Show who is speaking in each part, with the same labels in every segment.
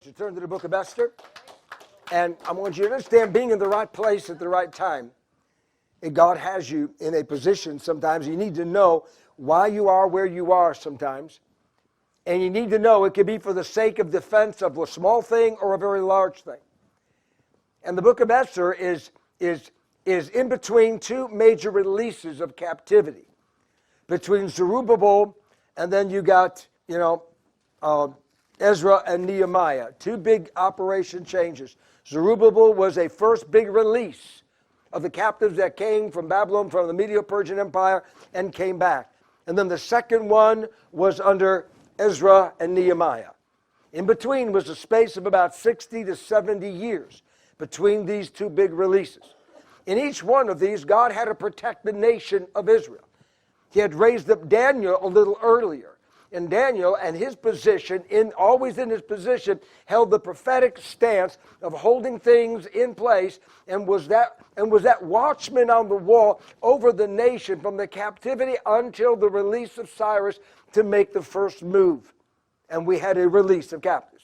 Speaker 1: To turn to the book of Esther. And I want you to understand, being in the right place at the right time, God has you in a position sometimes. You need to know why you are where you are sometimes. And you need to know it could be for the sake of defense of a small thing or a very large thing. And the book of Esther is in between two major releases of captivity. Between Zerubbabel and then you got, Ezra and Nehemiah. Two big operation changes. Zerubbabel was a first big release of the captives that came from Babylon, from the Medo-Persian Empire, and came back. And then the second one was under Ezra and Nehemiah. In between was a space of about 60 to 70 years between these two big releases. In each one of these, God had to protect the nation of Israel. He had raised up Daniel a little earlier. And Daniel and his position, always in his position, held the prophetic stance of holding things in place and was that watchman on the wall over the nation from the captivity until the release of Cyrus to make the first move. And we had a release of captives.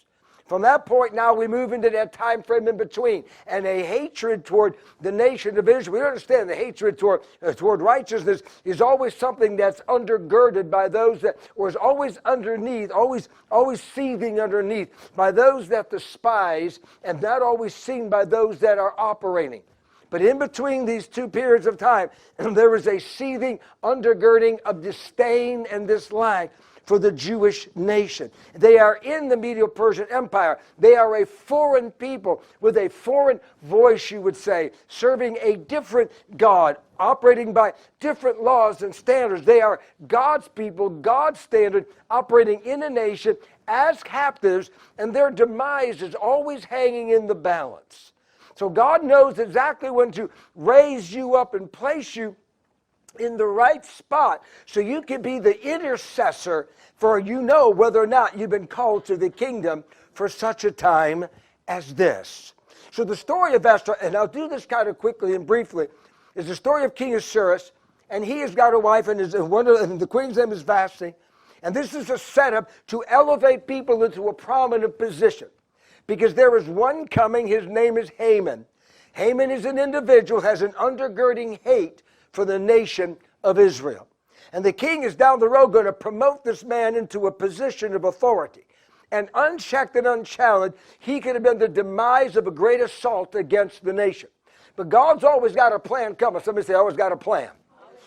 Speaker 1: From that point now we move into that time frame in between and a hatred toward the nation of Israel. We understand the hatred toward righteousness is always something that's undergirded by those that, or is always underneath, always seething underneath by those that despise and not always seen by those that are operating. But in between these two periods of time, there is a seething undergirding of disdain and dislike for the Jewish nation. They are in the Medo-Persian Empire. They are a foreign people with a foreign voice, you would say, serving a different God, operating by different laws and standards. They are God's people, God's standard, operating in a nation as captives, and their demise is always hanging in the balance. So God knows exactly when to raise you up and place you in the right spot so you can be the intercessor for whether or not you've been called to the kingdom for such a time as this. So the story of Esther, and I'll do this kind of quickly and briefly, is the story of King Ahasuerus, and he has got a wife, and the queen's name is Vashti, and this is a setup to elevate people into a prominent position. Because there is one coming, his name is Haman. Haman is an individual, has an undergirding hate for the nation of Israel. And the king is down the road going to promote this man into a position of authority. And unchecked and unchallenged, he could have been the demise of a great assault against the nation. But God's always got a plan coming. Somebody say, always got a plan.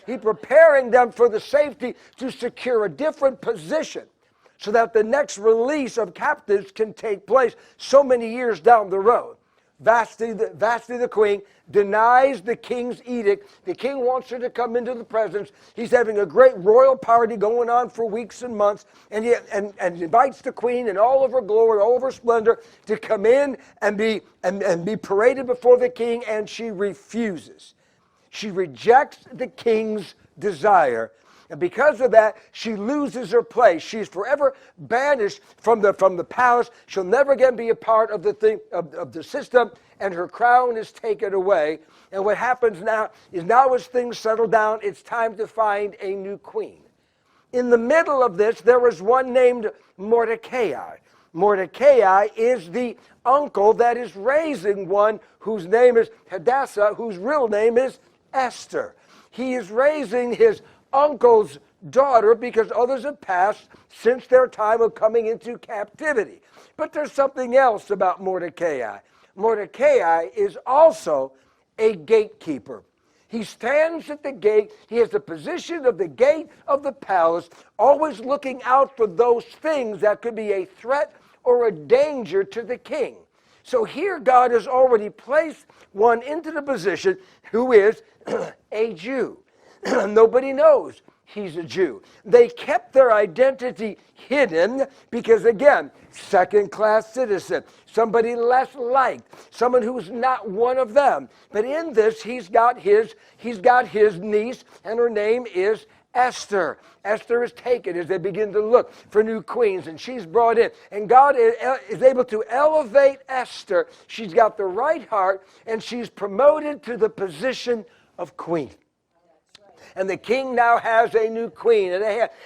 Speaker 1: He's preparing them for the safety to secure a different position so that the next release of captives can take place so many years down the road. Vashti the queen denies the king's edict. The king wants her to come into the presence. He's having a great royal party going on for weeks and months, and he invites the queen in all of her glory, all of her splendor, to come in and be paraded before the king, and she refuses. She rejects the king's desire. And because of that, she loses her place. She's forever banished from the palace. She'll never again be a part of the system, and her crown is taken away. And what happens now as things settle down, it's time to find a new queen. In the middle of this, there was one named Mordecai. Mordecai is the uncle that is raising one whose name is Hadassah, whose real name is Esther. He is raising his uncle's daughter because others have passed since their time of coming into captivity. But there's something else about Mordecai. Mordecai is also a gatekeeper. He stands at the gate. He has the position of the gate of the palace, always looking out for those things that could be a threat or a danger to the king. So here God has already placed one into the position who is a Jew. Nobody knows he's a Jew. They kept their identity hidden because, again, second-class citizen, somebody less liked, someone who's not one of them. But in this, he's got his niece, and her name is Esther. Esther is taken as they begin to look for new queens, and she's brought in. And God is able to elevate Esther. She's got the right heart, and she's promoted to the position of queen. And the king now has a new queen.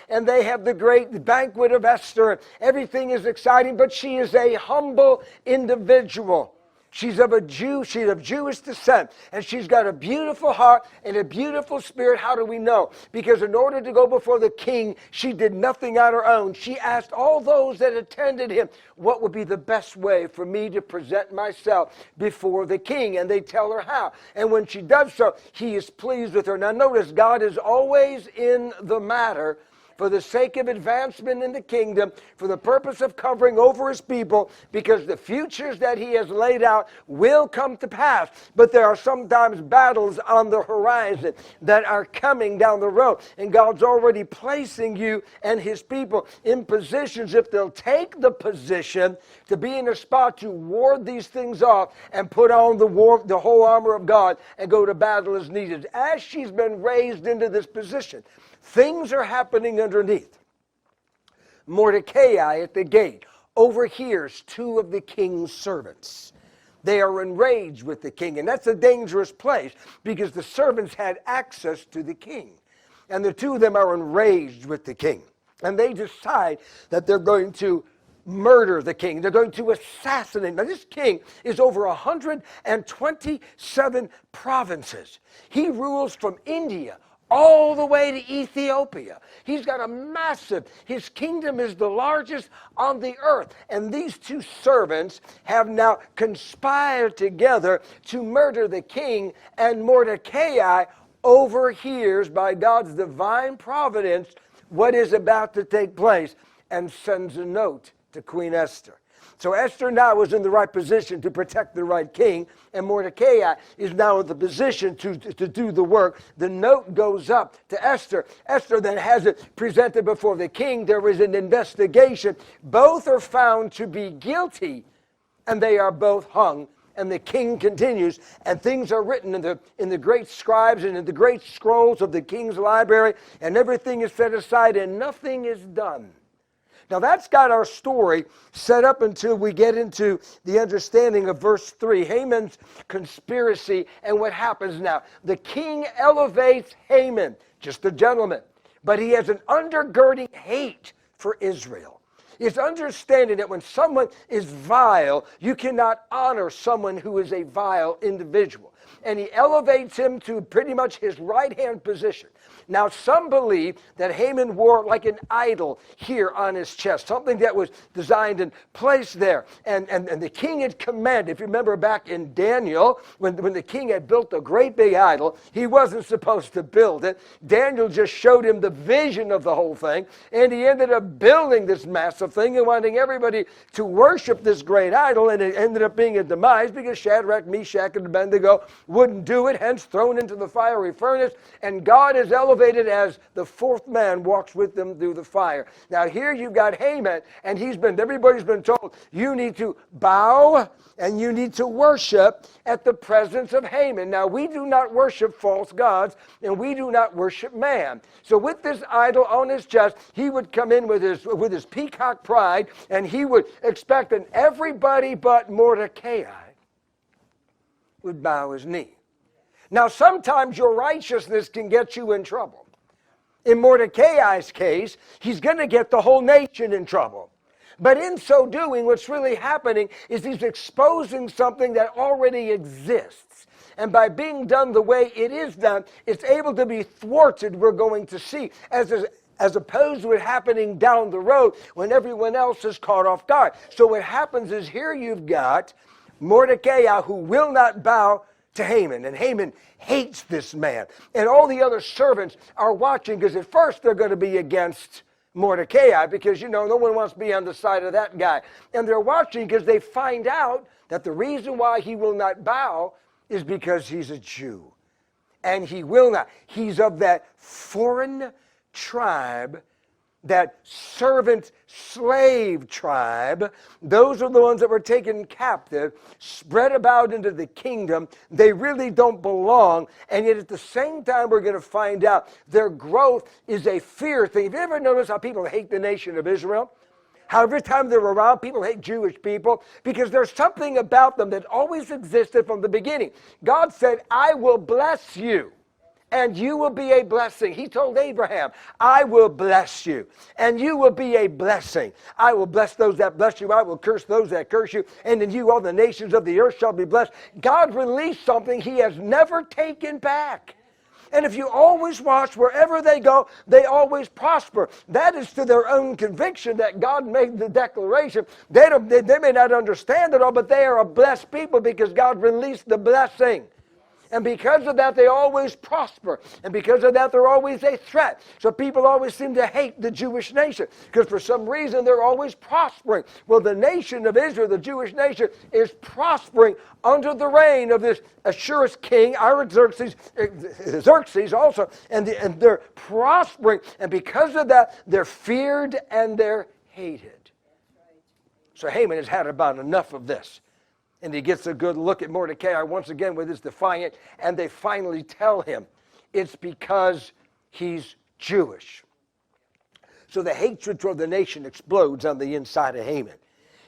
Speaker 1: And they have the great banquet of Esther. Everything is exciting, but she is a humble individual. She's of Jewish descent, and she's got a beautiful heart and a beautiful spirit. How do we know? Because in order to go before the king, she did nothing on her own. She asked all those that attended him, what would be the best way for me to present myself before the king? And they tell her how. And when she does so, he is pleased with her. Now notice, God is always in the matter, for the sake of advancement in the kingdom, for the purpose of covering over his people, because the futures that he has laid out will come to pass. But there are sometimes battles on the horizon that are coming down the road. And God's already placing you and his people in positions, if they'll take the position, to be in a spot to ward these things off and put on the whole armor of God and go to battle as needed. As she's been raised into this position, things are happening underneath. Mordecai at the gate overhears two of the king's servants. They are enraged with the king, and that's a dangerous place because the servants had access to the king. And the two of them are enraged with the king. And they decide that they're going to murder the king. They're going to assassinate. Now, this king is over 127 provinces. He rules from India all the way to Ethiopia. He's got his kingdom is the largest on the earth. And these two servants have now conspired together to murder the king, and Mordecai overhears by God's divine providence what is about to take place and sends a note to Queen Esther. So Esther now is in the right position to protect the right king, and Mordecai is now in the position to do the work. The note goes up to Esther. Esther then has it presented before the king. There is an investigation. Both are found to be guilty, and they are both hung. And the king continues, and things are written in the great scribes and in the great scrolls of the king's library, and everything is set aside, and nothing is done. Now that's got our story set up until we get into the understanding of verse 3, Haman's conspiracy and what happens now. The king elevates Haman, just a gentleman, but he has an undergirding hate for Israel. It's understanding that when someone is vile, you cannot honor someone who is a vile individual. And he elevates him to pretty much his right-hand position. Now, some believe that Haman wore like an idol here on his chest, something that was designed and placed there. And the king had commanded, if you remember back in Daniel, when the king had built a great big idol, he wasn't supposed to build it. Daniel just showed him the vision of the whole thing, and he ended up building this massive thing and wanting everybody to worship this great idol, and it ended up being a demise because Shadrach, Meshach, and Abednego wouldn't do it, hence thrown into the fiery furnace, and God is elevated as the fourth man walks with them through the fire. Now here you've got Haman, and everybody's been told, you need to bow and you need to worship at the presence of Haman. Now we do not worship false gods, and we do not worship man. So with this idol on his chest, he would come in with his peacock pride, and he would expect that everybody but Mordecai would bow his knee. Now, sometimes your righteousness can get you in trouble. In Mordecai's case, he's going to get the whole nation in trouble. But in so doing, what's really happening is he's exposing something that already exists. And by being done the way it is done, it's able to be thwarted, we're going to see, as opposed to it happening down the road when everyone else is caught off guard. So what happens is here you've got Mordecai who will not bow to Haman, and Haman hates this man. And all the other servants are watching, because at first they're going to be against Mordecai, because, no one wants to be on the side of that guy. And they're watching because they find out that the reason why he will not bow is because he's a Jew. And he will not. He's of that foreign tribe, that servant slave tribe. Those are the ones that were taken captive, spread about into the kingdom. They really don't belong, and yet at the same time we're going to find out their growth is a fear thing. Have you ever noticed how people hate the nation of Israel? How every time they're around, people hate Jewish people because there's something about them that always existed from the beginning. God said, I will bless you, and you will be a blessing. He told Abraham, I will bless you, and you will be a blessing. I will bless those that bless you. I will curse those that curse you, and in you all the nations of the earth shall be blessed. God released something he has never taken back. And if you always watch, wherever they go, they always prosper. That is to their own conviction that God made the declaration. They may not understand it all, but they are a blessed people because God released the blessing. And because of that, they always prosper. And because of that, they're always a threat. So people always seem to hate the Jewish nation because for some reason they're always prospering. Well, the nation of Israel, the Jewish nation, is prospering under the reign of this Assyrian king, Xerxes also, and they're prospering. And because of that, they're feared and they're hated. So Haman has had about enough of this. And he gets a good look at Mordecai once again with his defiant, and they finally tell him it's because he's Jewish. So the hatred toward the nation explodes on the inside of Haman.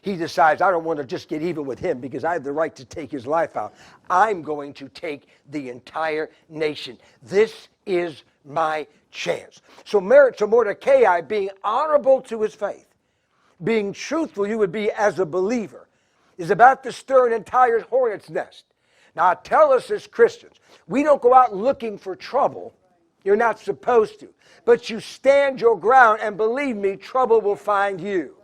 Speaker 1: He decides, I don't want to just get even with him because I have the right to take his life out. I'm going to take the entire nation. This is my chance. So Mordecai, being honorable to his faith, being truthful, you would be as a believer, is about to stir an entire hornet's nest. Now, tell us as Christians, we don't go out looking for trouble. You're not supposed to. But you stand your ground, and believe me, trouble will find you.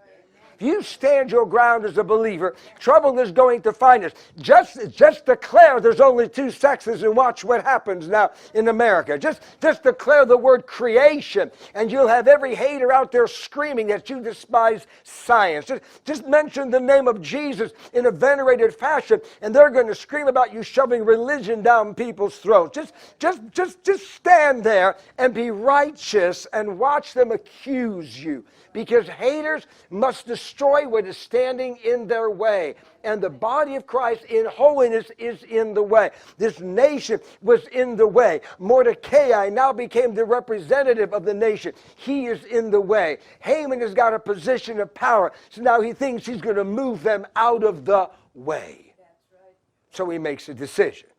Speaker 1: If you stand your ground as a believer, trouble is going to find us. Just declare there's only two sexes and watch what happens now in America. Just declare the word creation and you'll have every hater out there screaming that you despise science. Just mention the name of Jesus in a venerated fashion and they're going to scream about you shoving religion down people's throats. Just stand there and be righteous and watch them accuse you. Because haters must destroy what is standing in their way. And the body of Christ in holiness is in the way. This nation was in the way. Mordecai now became the representative of the nation. He is in the way. Haman has got a position of power. So now he thinks he's going to move them out of the way. So he makes a decision.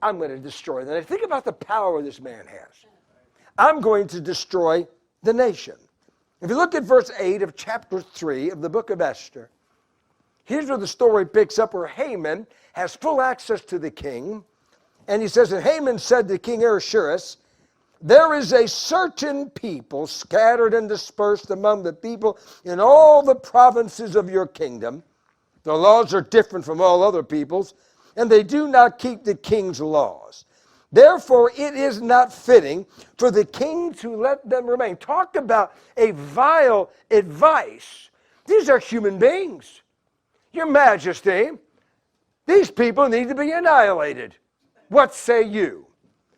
Speaker 1: I'm going to destroy them. Think about the power this man has. I'm going to destroy the nation. If you look at verse 8 of chapter 3 of the book of Esther, here's where the story picks up, where Haman has full access to the king. And he says, and Haman said to King Ahasuerus, there is a certain people scattered and dispersed among the people in all the provinces of your kingdom. Their laws are different from all other people's, and they do not keep the king's laws. Therefore, it is not fitting for the king to let them remain. Talk about a vile advice. These are human beings. Your Majesty, these people need to be annihilated. What say you?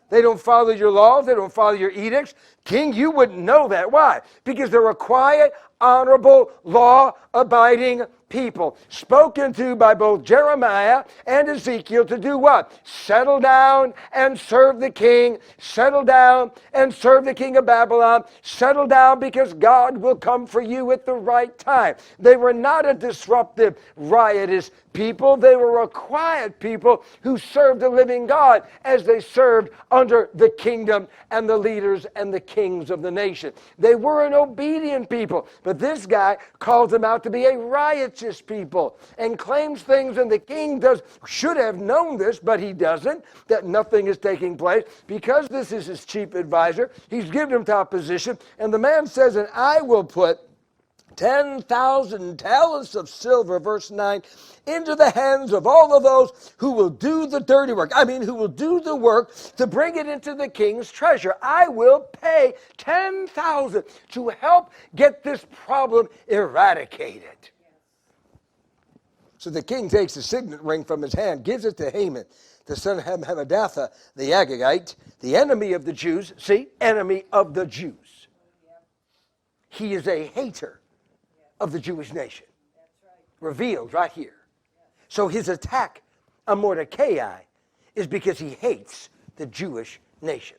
Speaker 1: They don't follow your laws. They don't follow your edicts. King, you wouldn't know that. Why? Because they're a quiet, honorable, law-abiding people, spoken to by both Jeremiah and Ezekiel to do what? Settle down and serve the king. Settle down and serve the king of Babylon. Settle down because God will come for you at the right time. They were not a disruptive, riotous people. They were a quiet people who served the living God as they served under the kingdom and the leaders and the kings of the nation. They were an obedient people, but this guy calls them out to be a riotous people and claims things, and the king should have known this, but he doesn't, that nothing is taking place. Because this is his chief advisor, he's given him top position, and the man says, and I will put 10,000 talents of silver, verse 9, into the hands of all of those who will do the dirty work. Who will do the work to bring it into the king's treasure. I will pay 10,000 to help get this problem eradicated. So the king takes the signet ring from his hand, gives it to Haman, the son of Hammedatha, the Agagite, the enemy of the Jews. See, enemy of the Jews. He is a hater of the Jewish nation. Revealed right here. So his attack on Mordecai is because he hates the Jewish nation.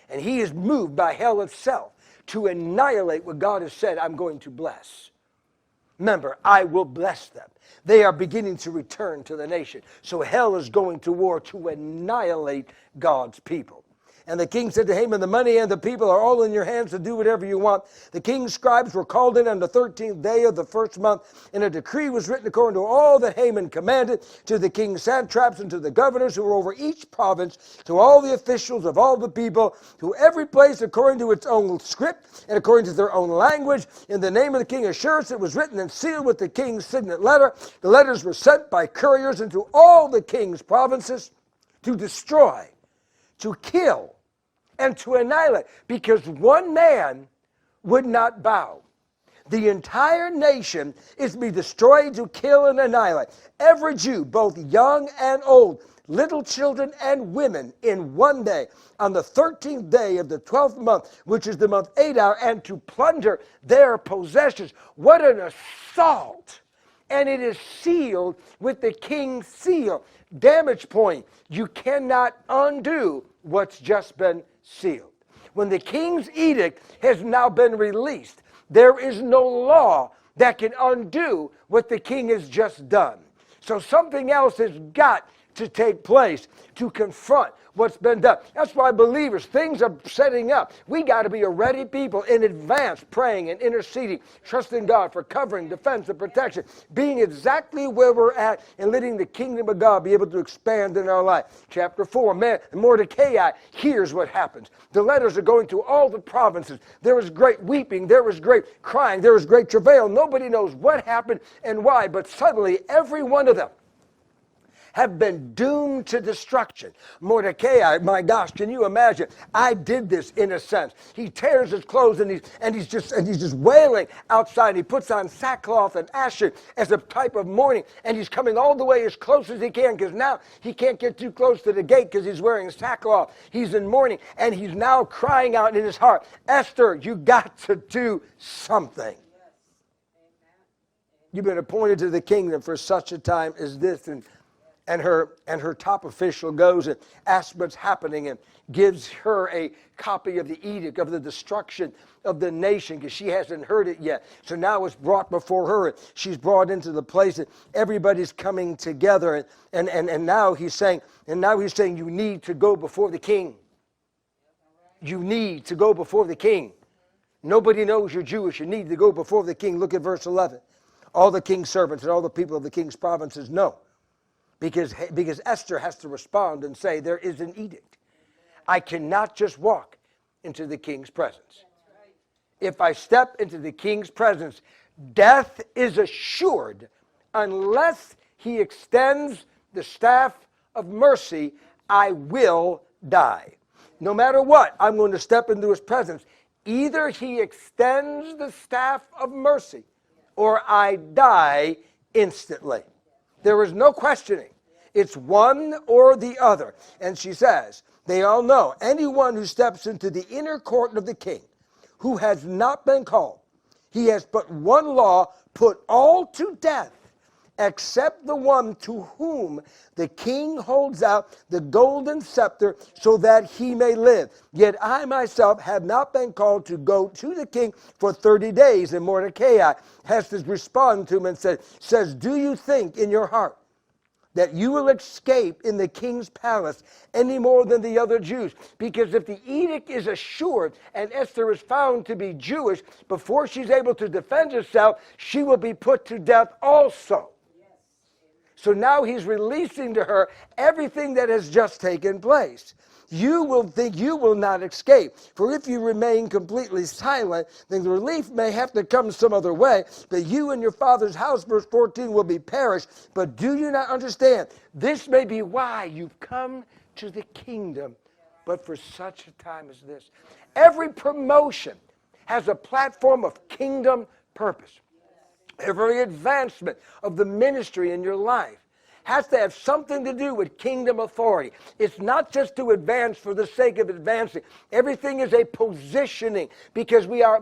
Speaker 1: And he is moved by hell itself to annihilate what God has said, I'm going to bless. Remember, I will bless them. They are beginning to return to the nation. So hell is going to war to annihilate God's people. And the king said to Haman, the money and the people are all in your hands to do whatever you want. The king's scribes were called in on the 13th day of the first month, and a decree was written according to all that Haman commanded, to the king's satraps and to the governors who were over each province, to all the officials of all the people, to every place according to its own script and according to their own language. In the name of the king Ahasuerus, it was written and sealed with the king's signet letter. The letters were sent by couriers into all the king's provinces to destroy, to kill, and to annihilate, because one man would not bow. The entire nation is to be destroyed, to kill, and annihilate. Every Jew, both young and old, little children and women, in one day, on the 13th day of the 12th month, which is the month Adar, and to plunder their possessions. What an assault! And it is sealed with the king's seal. Damage point: you cannot undo what's just been sealed. When the king's edict has now been released, there is no law that can undo what the king has just done. So something else has got to take place to confront what's been done. That's why believers, things are setting up. We got to be a ready people in advance, praying and interceding, trusting God for covering, defense, and protection, being exactly where we're at and letting the kingdom of God be able to expand in our life. Chapter 4, Mordecai hears what happens. The letters are going to all the provinces. There was great weeping. There was great crying. There was great travail. Nobody knows what happened and why, but suddenly every one of them have been doomed to destruction. Mordecai, my gosh, can you imagine? I did this in a sense. He tears his clothes and he's just wailing outside. He puts on sackcloth and ashes as a type of mourning, and he's coming all the way as close as he can, because now he can't get too close to the gate because he's wearing sackcloth. He's in mourning, and he's now crying out in his heart, Esther, you got to do something. You've been appointed to the kingdom for such a time as this. And her top official goes and asks what's happening and gives her a copy of the edict of the destruction of the nation, because she hasn't heard it yet. So now it's brought before her, and she's brought into the place that everybody's coming together. And now he's saying, you need to go before the king. You need to go before the king. Nobody knows you're Jewish. You need to go before the king. Look at verse 11. All the king's servants and all the people of the king's provinces know. Because Esther has to respond and say, there is an edict. I cannot just walk into the king's presence. If I step into the king's presence, death is assured unless he extends the staff of mercy. I will die. No matter what, I'm going to step into his presence. Either he extends the staff of mercy or I die instantly. There is no questioning. It's one or the other. And she says, they all know, anyone who steps into the inner court of the king, who has not been called, he has but one law, put all to death, except the one to whom the king holds out the golden scepter so that he may live. Yet I myself have not been called to go to the king for 30 days. And Mordecai has to respond to him and says, do you think in your heart that you will escape in the king's palace any more than the other Jews? Because if the edict is assured and Esther is found to be Jewish, before she's able to defend herself, she will be put to death also. So now he's releasing to her everything that has just taken place. You will think you will not escape. For if you remain completely silent, then the relief may have to come some other way. But you and your father's house, verse 14, will be perished. But do you not understand? This may be why you've come to the kingdom, but for such a time as this. Every promotion has a platform of kingdom purpose. Every advancement of the ministry in your life has to have something to do with kingdom authority. It's not just to advance for the sake of advancing. Everything is a positioning, because we are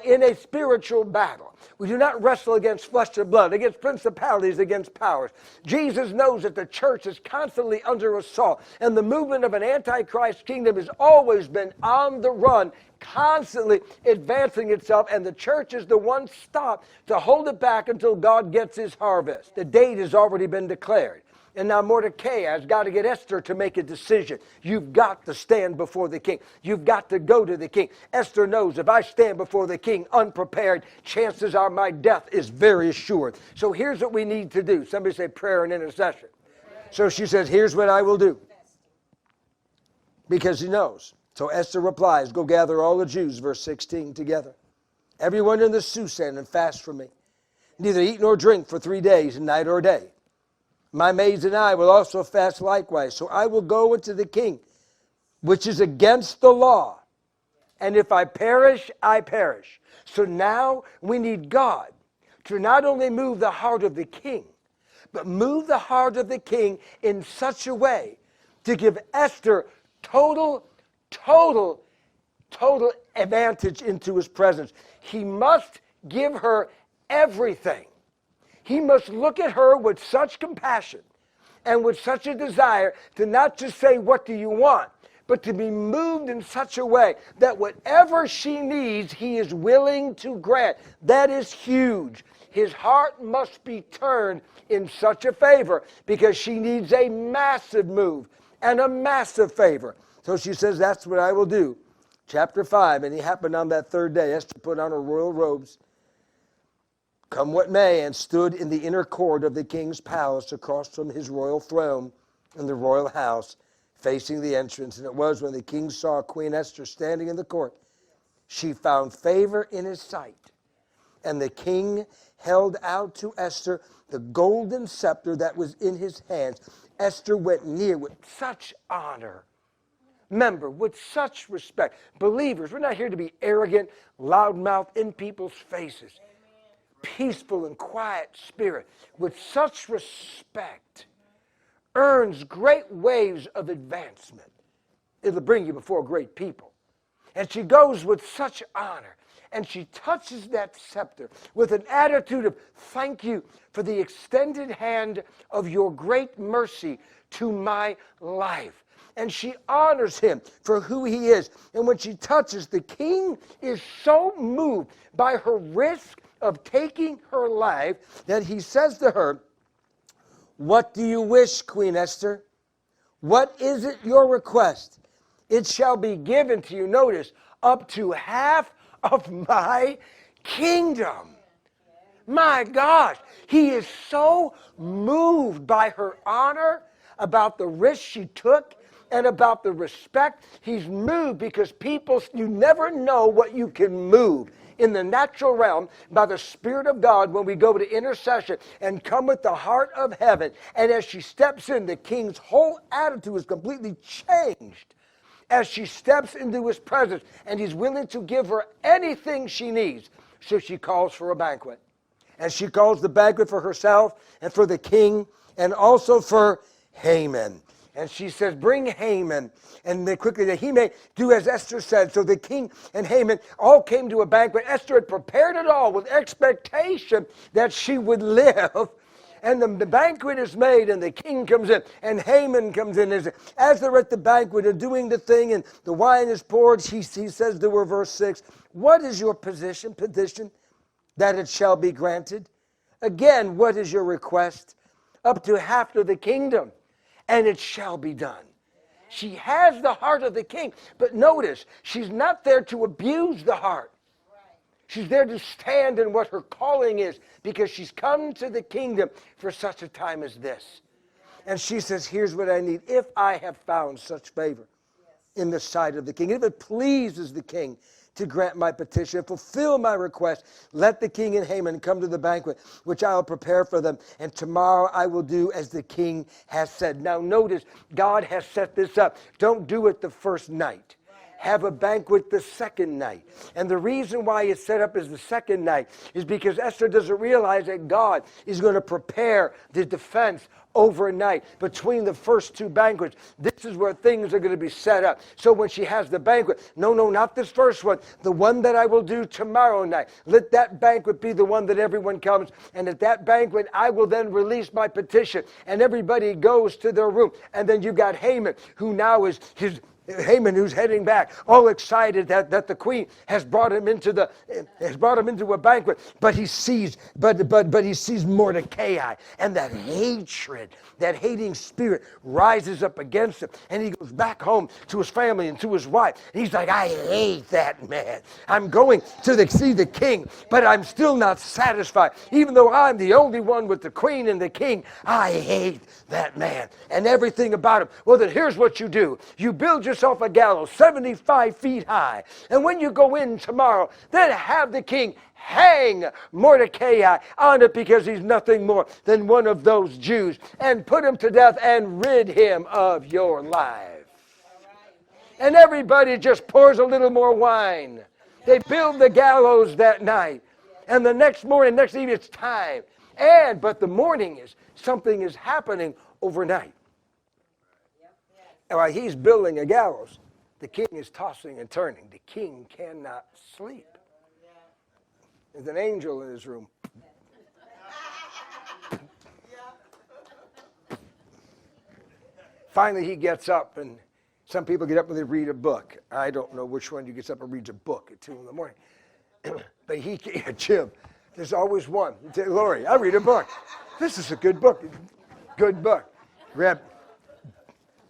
Speaker 1: in a spiritual battle. We do not wrestle against flesh and blood, against principalities, against powers. Jesus knows that the church is constantly under assault, and the movement of an antichrist kingdom has always been on the run, constantly advancing itself, and the church is the one stop to hold it back until God gets his harvest. The date has already been declared. And now Mordecai has got to get Esther to make a decision. You've got to stand before the king. You've got to go to the king. Esther knows if I stand before the king unprepared, chances are my death is very assured. So here's what we need to do. Somebody say prayer and intercession. So she says, here's what I will do. Because he knows. So Esther replies, go gather all the Jews, verse 16, together. Everyone in the Susan and fast from me. Neither eat nor drink for 3 days, night or day. My maids and I will also fast likewise. So I will go unto the king, which is against the law. And if I perish, I perish. So now we need God to not only move the heart of the king, but move the heart of the king in such a way to give Esther total advantage into his presence. He must give her everything. He must look at her with such compassion and with such a desire to not just say, what do you want? But to be moved in such a way that whatever she needs, he is willing to grant. That is huge. His heart must be turned in such a favor because she needs a massive move and a massive favor. So she says, that's what I will do. Chapter 5, and it happened on that third day. Esther put on her royal robes, come what may, and stood in the inner court of the king's palace across from his royal throne in the royal house, facing the entrance. And it was when the king saw Queen Esther standing in the court, she found favor in his sight. And the king held out to Esther the golden scepter that was in his hands. Esther went near with such honor. Remember, with such respect. Believers, we're not here to be arrogant, loudmouth in people's faces. Peaceful and quiet spirit with such respect earns great waves of advancement. It'll bring you before great people. And she goes with such honor and she touches that scepter with an attitude of thank you for the extended hand of your great mercy to my life. And she honors him for who he is. And when she touches, the king is so moved by her risk of taking her life that he says to her, what do you wish, Queen Esther? What is it your request? It shall be given to you, notice, up to half of my kingdom. My gosh, he is so moved by her honor about the risk she took and about the respect. He's moved because people, you never know what you can move in the natural realm by the Spirit of God when we go to intercession and come with the heart of heaven. And as she steps in, the king's whole attitude is completely changed as she steps into his presence, and he's willing to give her anything she needs. So she calls for a banquet. And she calls the banquet for herself and for the king and also for Haman. And she says, bring Haman. And then quickly that he may do as Esther said. So the king and Haman all came to a banquet. Esther had prepared it all with expectation that she would live. And the banquet is made and the king comes in and Haman comes in. As they're at the banquet and doing the thing and the wine is poured, he says to her, verse 6, what is your petition? That it shall be granted. Again, what is your request? Up to half of the kingdom. And it shall be done. She has the heart of the king. But notice, she's not there to abuse the heart. She's there to stand in what her calling is because she's come to the kingdom for such a time as this. And she says, here's what I need. If I have found such favor in the sight of the king, if it pleases the king to grant my petition, fulfill my request, let the king and Haman come to the banquet, which I will prepare for them. And tomorrow I will do as the king has said. Now notice, God has set this up. Don't do it the first night. Have a banquet the second night. And the reason why it's set up as the second night is because Esther doesn't realize that God is going to prepare the defense overnight between the first two banquets. This is where things are going to be set up. So when she has the banquet, no, not this first one, the one that I will do tomorrow night. Let that banquet be the one that everyone comes. And at that banquet, I will then release my petition. And everybody goes to their room. And then you got Haman, who now is Haman, who's heading back, all excited that the queen has brought him into a banquet, but he sees Mordecai, and that hatred, that hating spirit rises up against him, and he goes back home to his family and to his wife. And he's like, I hate that man. I'm going to see the king, but I'm still not satisfied. Even though I'm the only one with the queen and the king, I hate that man and everything about him. Well, then here's what you do. You build yourself a gallows 75 feet high, and when you go in tomorrow, then have the king hang Mordecai on it, because he's nothing more than one of those Jews, and put him to death and rid him of your life. And everybody just pours a little more wine. They build the gallows that night, and the next morning, next evening, it's time. But the morning is, something is happening overnight. And while he's building a gallows, the king is tossing and turning. The king cannot sleep. There's an angel in his room. Finally, he gets up, and some people get up and they read a book. I don't know which one gets up and reads a book at 2 in the morning. But Jim, there's always one. Lori, I read a book. This is a good book. Good book.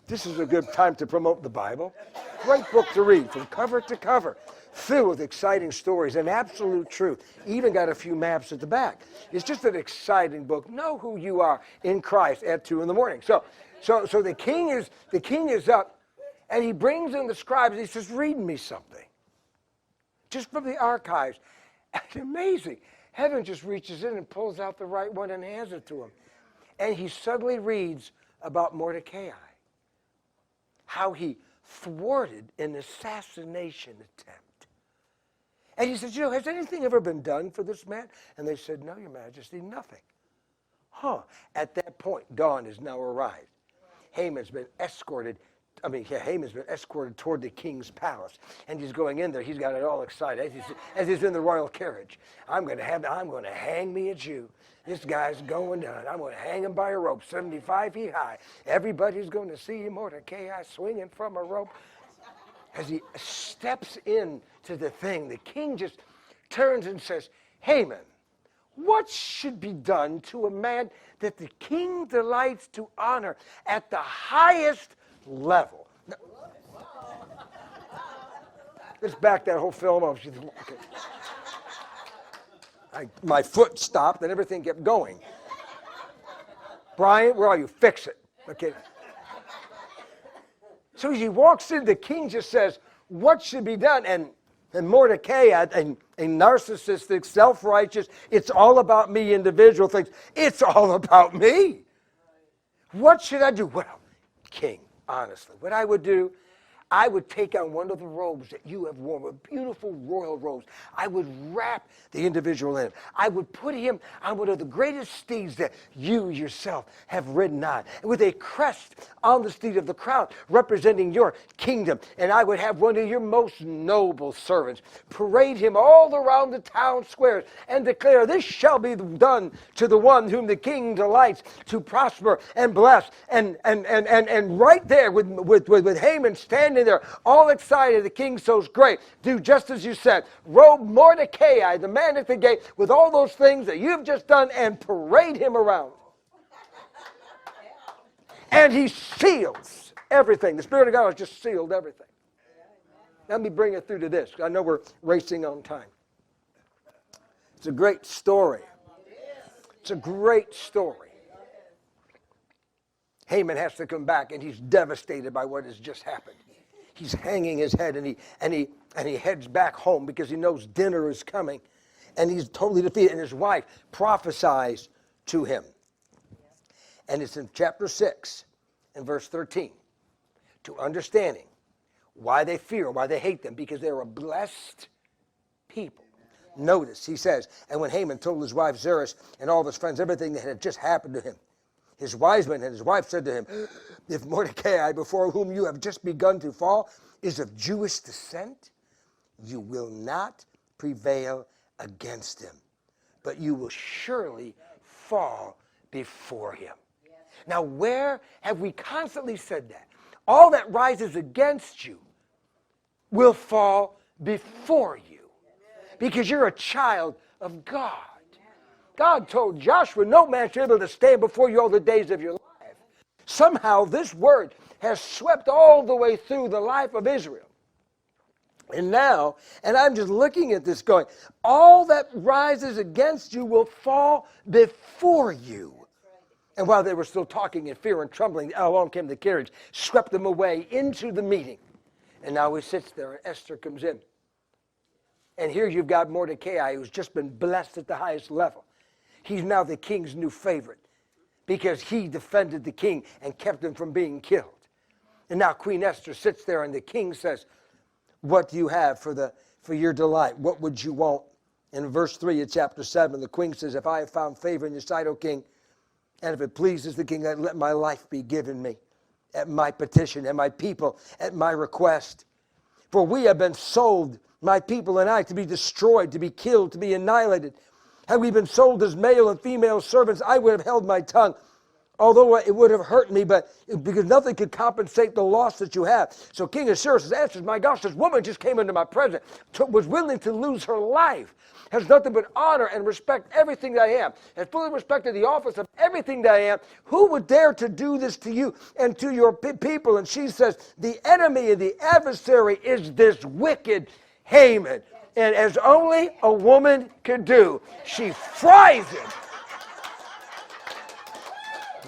Speaker 1: This is a good time to promote the Bible. Great book to read from cover to cover. Filled with exciting stories and absolute truth. Even got a few maps at the back. It's just an exciting book. Know who you are in Christ at 2 in the morning. So the king is up, and he brings in the scribes. And he says, read me something. Just from the archives. It's amazing. Heaven just reaches in and pulls out the right one and hands it to him. And he suddenly reads about Mordecai. How he thwarted an assassination attempt. And he said, has anything ever been done for this man? And they said, no, Your Majesty, nothing. At that point, dawn has now arrived. Haman's been escorted toward the king's palace. And he's going in there. He's got it all excited as he's in the royal carriage. I'm going to hang me a Jew. This guy's going down. I'm going to hang him by a rope 75 feet high. Everybody's going to see Mordecai swinging from a rope. As he steps in to the thing, the king just turns and says, Haman, what should be done to a man that the king delights to honor at the highest level? Now, let's back that whole film up. Okay. My foot stopped and everything kept going. Brian, where are you? Fix it. Okay. So as he walks in, the king just says, what should be done? And Mordecai, a narcissistic, self-righteous, it's all about me individual thinks, it's all about me. What should I do? Well, king, honestly, what I would do, I would take on one of the robes that you have worn, with beautiful royal robes. I would wrap the individual in it. I would put him on one of the greatest steeds that you yourself have ridden on, with a crest on the steed of the crown representing your kingdom. And I would have one of your most noble servants parade him all around the town squares and declare, this shall be done to the one whom the king delights to prosper and bless. And right there with Haman standing there, all excited, the king says, great, do just as you said. Robe Mordecai, the man at the gate, with all those things that you've just done, and parade him around. And he seals everything. The Spirit of God has just sealed everything. Let me bring it through to this. I know we're racing on time. It's a great story. It's a great story. Haman has to come back, and he's devastated by what has just happened. He's hanging his head, and he heads back home because he knows dinner is coming, and he's totally defeated. And his wife prophesies to him. And it's in chapter 6 and verse 13. To understanding why they fear, why they hate them, because they're a blessed people. Notice, he says, and when Haman told his wife Zeresh and all of his friends everything that had just happened to him, his wise men and his wife said to him, if Mordecai, before whom you have just begun to fall, is of Jewish descent, you will not prevail against him, but you will surely fall before him. Now, where have we constantly said that? all that rises against you will fall before you, because you're a child of God. God told Joshua, no man should be able to stand before you all the days of your life. Somehow this word has swept all the way through the life of Israel. And now, and I'm just looking at this going, all that rises against you will fall before you. And while they were still talking in fear and trembling, along came the carriage, swept them away into the meeting. And now he sits there, and Esther comes in. And here you've got Mordecai, who's just been blessed at the highest level. He's now the king's new favorite because he defended the king and kept him from being killed. And now Queen Esther sits there, and the king says, what do you have for your delight? What would you want? In verse 3 of chapter 7, the queen says, if I have found favor in your sight, O king, and if it pleases the king, let my life be given me at my petition, and my people at my request. For we have been sold, my people and I, to be destroyed, to be killed, to be annihilated. Had we been sold as male and female servants, I would have held my tongue, although it would have hurt me, but because nothing could compensate the loss that you have. So King Ahasuerus answers, my gosh, this woman just came into my presence, was willing to lose her life, has nothing but honor and respect everything that I am, has fully respected the office of everything that I am. Who would dare to do this to you and to your people? And she says, the enemy and the adversary is this wicked Haman. And as only a woman could do, she fries him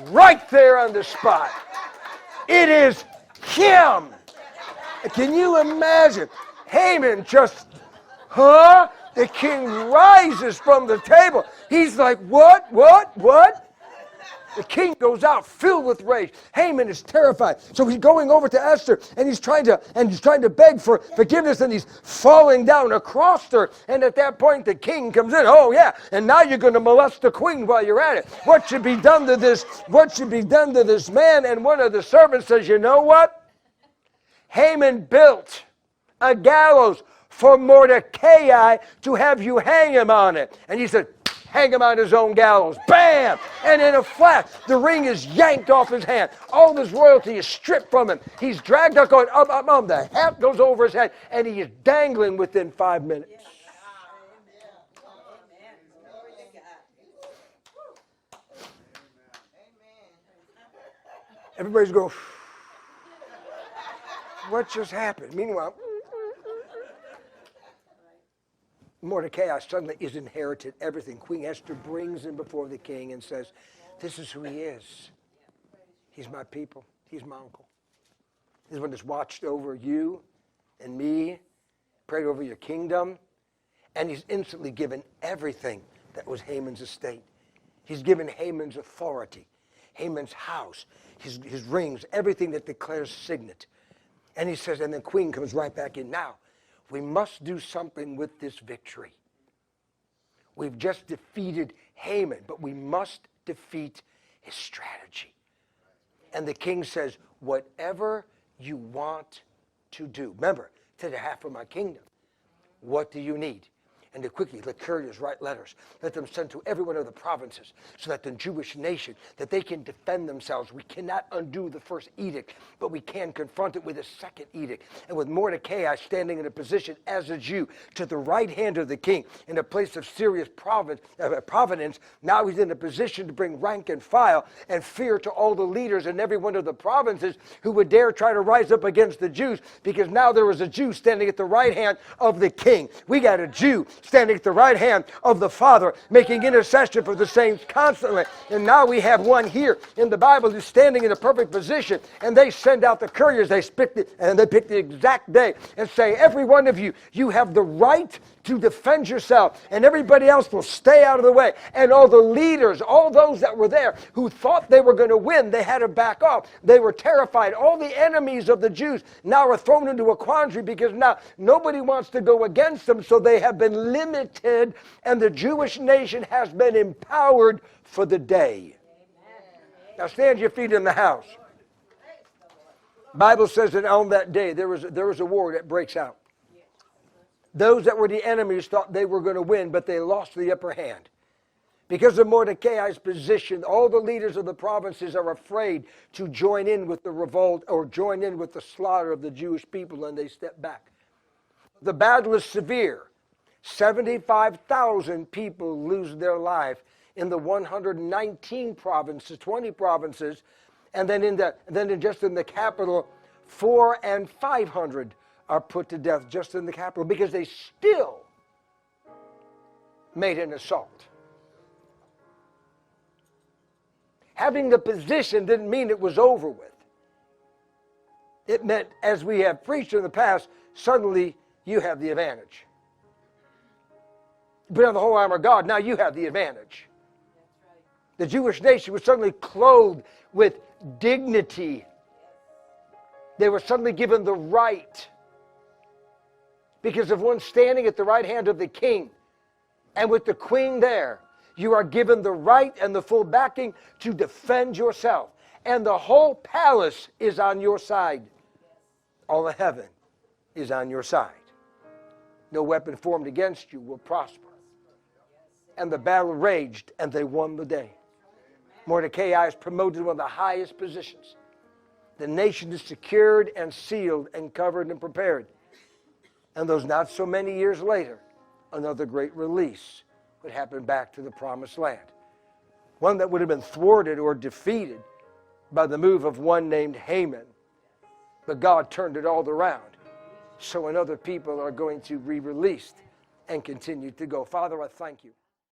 Speaker 1: right there on the spot. It is him. Can you imagine? Haman just, The king rises from the table. He's like, what? The king goes out filled with rage. Haman is terrified. So he's going over to Esther, and he's trying to beg for forgiveness, and he's falling down across her. And at that point, the king comes in. Oh yeah, and now you're going to molest the queen while you're at it. What should be done to this? What should be done to this man? And one of the servants says, you know what? Haman built a gallows for Mordecai to have you hang him on it. And he said, hang him on his own gallows. Bam! And in a flash, the ring is yanked off his hand. All his royalty is stripped from him. He's dragged up, going up. The hat goes over his head, and he is dangling within 5 minutes. Everybody's going, what just happened? Meanwhile, Mordecai suddenly is inherited everything. Queen Esther brings him before the king and says, this is who he is. He's my people. He's my uncle. He's the one that's watched over you and me, prayed over your kingdom, and he's instantly given everything that was Haman's estate. He's given Haman's authority, Haman's house, his rings, everything that declares signet. And he says, and the queen comes right back in. Now, we must do something with this victory. We've just defeated Haman, but we must defeat his strategy. And the king says, whatever you want to do. Remember, to the half of my kingdom, what do you need? And to quickly let couriers write letters. Let them send to every one of the provinces so that the Jewish nation, that they can defend themselves. We cannot undo the first edict, but we can confront it with a second edict. And with Mordecai standing in a position as a Jew to the right hand of the king in a place of serious providence, now he's in a position to bring rank and file and fear to all the leaders in every one of the provinces who would dare try to rise up against the Jews, because now there was a Jew standing at the right hand of the king. We got a Jew standing at the right hand of the Father, making intercession for the saints constantly. And now we have one here in the Bible who's standing in a perfect position, and they send out the couriers. They pick the exact day and say, every one of you, you have the right to defend yourself, and everybody else will stay out of the way. And all the leaders, all those that were there who thought they were going to win, they had to back off. They were terrified. All the enemies of the Jews now are thrown into a quandary, because now nobody wants to go against them, so they have been limited, and the Jewish nation has been empowered for the day. Amen. Now stand your feet in the house. Bible says that on that day there was a war that breaks out. Those that were the enemies thought they were going to win, but they lost the upper hand, Because of Mordecai's position, all the leaders of the provinces are afraid to join in with the revolt or join in with the slaughter of the Jewish people, and they step back. The battle is severe. 75,000 people lose their life in the 119 provinces, 20 provinces, and then just in the capital, 400 and 500 are put to death just in the capital because they still made an assault. Having the position didn't mean it was over with. It meant, as we have preached in the past, suddenly you have the advantage. You put on the whole armor of God, now you have the advantage. The Jewish nation was suddenly clothed with dignity. They were suddenly given the right because of one standing at the right hand of the king. And with the queen there, you are given the right and the full backing to defend yourself. And the whole palace is on your side. All of heaven is on your side. No weapon formed against you will prosper. And the battle raged, and they won the day. Mordecai is promoted to one of the highest positions. The nation is secured and sealed and covered and prepared. And those not so many years later, another great release would happen back to the promised land. One that would have been thwarted or defeated by the move of one named Haman. But God turned it all around. So another people are going to be released and continue to go. Father, I thank you.